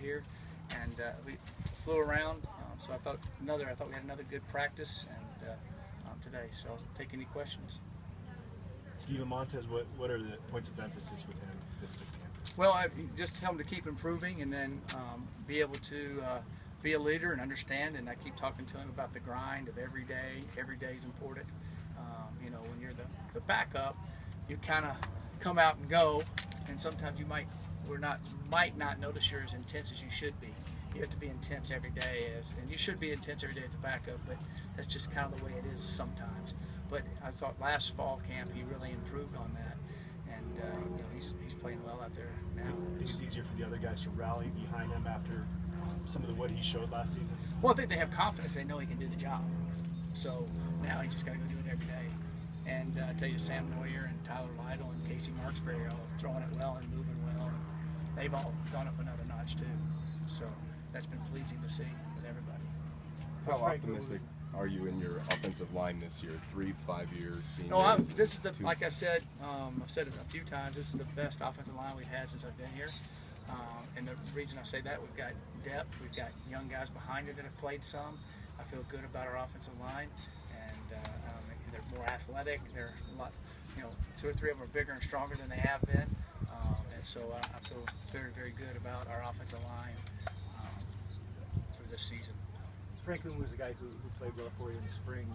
here, and we flew around. So I thought we had another good practice and today. So take any questions. Steven Montez, what are the points of emphasis with him this camp? Well, I just tell him to keep improving, and then be able to be a leader and understand. And I keep talking to him about the grind of every day. Every day is important. You know, when you're the backup, you kind of come out and go, and sometimes you might not notice you're as intense as you should be. You have to be intense every day, and you should be intense every day as a backup, but that's just kind of the way it is sometimes. But I thought last fall camp he really improved on that, and you know, he's playing well out there now. I think it's easier for the other guys to rally behind him after some of what he showed last season. Well, I think they have confidence. They know he can do the job. So now he's just got to go do it every day. And I tell you, Sam Neuer and Tyler Lytle and Casey Marksberry are all throwing it well and moving well. And they've all gone up another notch too. So that's been pleasing to see with everybody. How optimistic are you in your offensive line this year? 3 5-year seniors. No, this is like I said. I've said it a few times. This is the best offensive line we've had since I've been here. And the reason I say that, we've got depth. We've got young guys behind it that have played some. I feel good about our offensive line, and they're more athletic. They're a lot, you know, 2 or 3 of them are bigger and stronger than they have been, and so I feel very, very good about our offensive line for this season. Franklin was a guy who played well for you in the spring,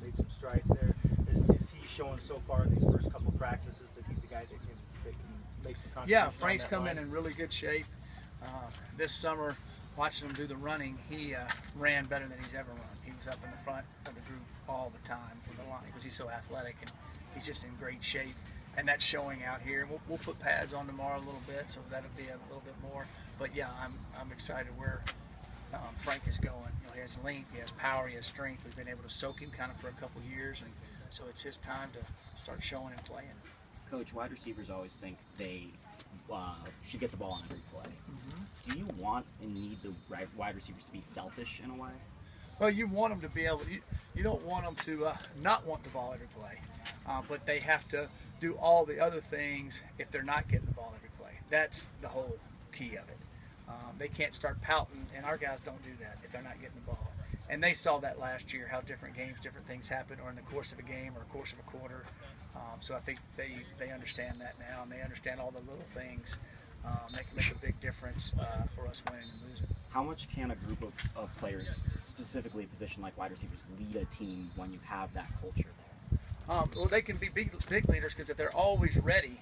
made some strides there. Is he showing so far in these first couple practices that he's a guy that can make some contributions? Yeah, Frank's come in really good shape. This summer, watching him do the running, he ran better than he's ever run. He was up in the front of the group all the time from the line because he's so athletic, and he's just in great shape. And that's showing out here. And we'll put pads on tomorrow a little bit, so that'll be a little bit more. But yeah, I'm excited where Frank is going. You know, he has length, he has power, he has strength. We've been able to soak him kind of for a couple years, and so it's his time to start showing and playing. Coach, wide receivers always think they should get the ball on every play. Mm-hmm. Do you want and need the wide receivers to be selfish in a way? Well, you want them to be able. You don't want them to not want the ball every play, but they have to do all the other things if they're not getting the ball every play. That's the whole key of it. They can't start pouting, and our guys don't do that if they're not getting the ball. And they saw that last year, how different games, different things happen, or in the course of a game or course of a quarter. So I think they understand that now, and they understand all the little things that can make a big difference for us winning and losing. How much can a group of players, specifically a position like wide receivers, lead a team when you have that culture there? Well, they can be big leaders because if they're always ready,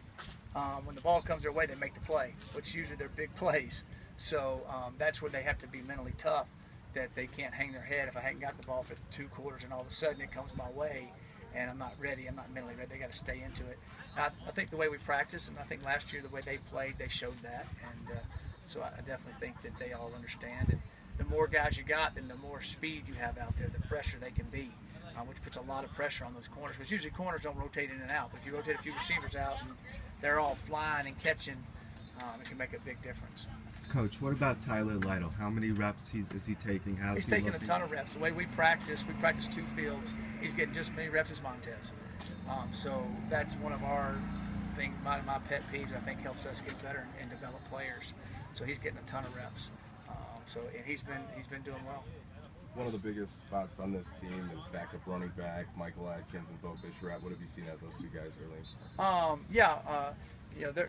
when the ball comes their way, they make the play, which usually they're big plays. So that's where they have to be mentally tough, that they can't hang their head. If I hadn't got the ball for 2 quarters and all of a sudden it comes my way and I'm not ready, I'm not mentally ready, they got to stay into it. I think the way we practice, and I think last year the way they played, they showed that. And so I definitely think that they all understand. And the more guys you got, then the more speed you have out there, the fresher they can be, which puts a lot of pressure on those corners. Because usually corners don't rotate in and out. But if you rotate a few receivers out and they're all flying and catching, it can make a big difference. Coach, what about Tyler Lytle? How many reps is he taking? He's taking a ton of reps. The way we practice 2 fields. He's getting just as many reps as Montez. So that's one of our things, my pet peeves, I think helps us get better and develop players. So he's getting a ton of reps. And he's been doing well. One of the biggest spots on this team is backup running back, Michael Atkins and Bo Bishop. What have you seen out of those 2 guys early?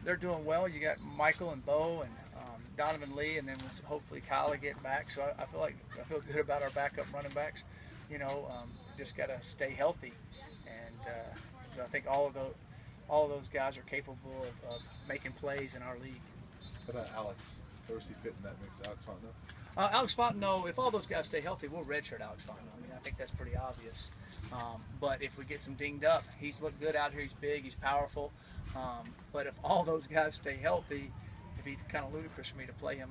They're doing well. You got Michael and Bo and Donovan Lee, and then hopefully Kyle will get back. So I feel good about our backup running backs. You know, just got to stay healthy, and so I think all of those guys are capable of making plays in our league. What about Alex? Where does he fit in that mix? Alex Fontenot? Alex Fontenot, if all those guys stay healthy, we'll redshirt Alex Fontenot. I mean, I think that's pretty obvious. But if we get some dinged up, he's looked good out here. He's big, he's powerful. But if all those guys stay healthy, it'd be kind of ludicrous for me to play him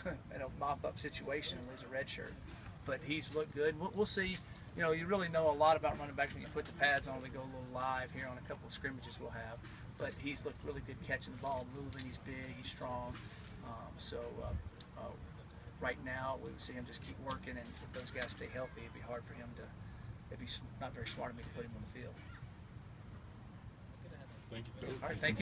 in a mop-up situation and lose a red shirt. But he's looked good. We'll see. You know, you really know a lot about running backs when you put the pads on. We go a little live here on a couple of scrimmages we'll have. But he's looked really good catching the ball, moving. He's big, he's strong. Right now, we would see him just keep working, and if those guys stay healthy, it'd be hard for him to. It'd be not very smart of me to put him on the field. Thank you, Coach. All right, thank you.